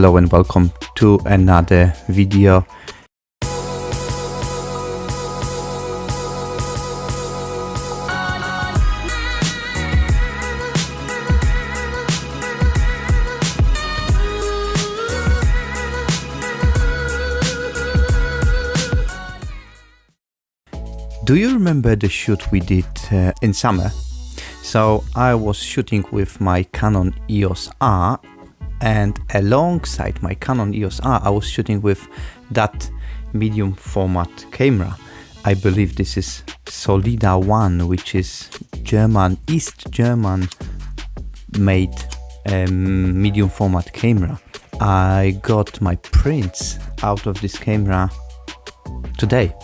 Hello and welcome to another video. Do you remember the shoot we did in summer? So I was shooting with my Canon EOS R, and alongside my Canon EOS R I was shooting with that medium format camera. I believe this is Solida 1, which is East German made medium format camera. I got my prints out of this camera today.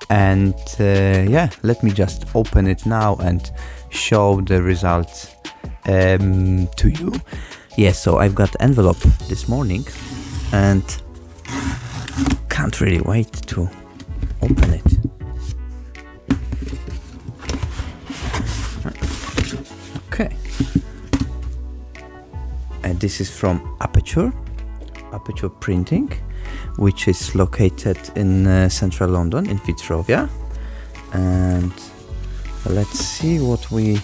And yeah, let me just open it now and show the results to you. Yes, so I've got the envelope this morning and can't really wait to open it. Okay. And this is from Aperture Printing, which is located in central London, in Fitzrovia. And let's see what we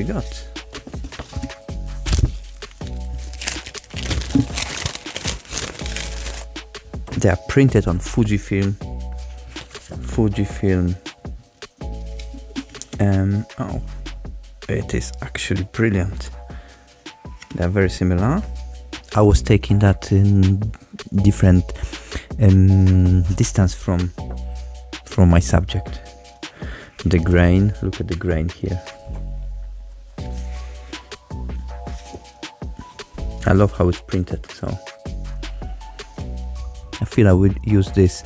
got. They are printed on Fujifilm. Oh, it is actually brilliant. They are very similar. I was taking that in different distance from my subject. The grain, look at the grain here. I love how it's printed, so I feel I would use this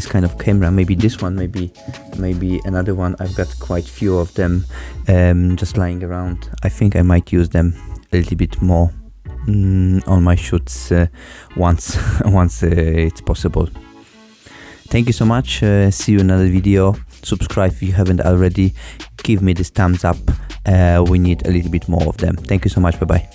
kind of camera. Maybe this one, maybe another one. I've got quite few of them just lying around. I think I might use them a little bit more on my shoots once it's possible. Thank you so much. See you in another video. Subscribe if you haven't already. Give me this thumbs up. We need a little bit more of them. Thank you so much. Bye bye.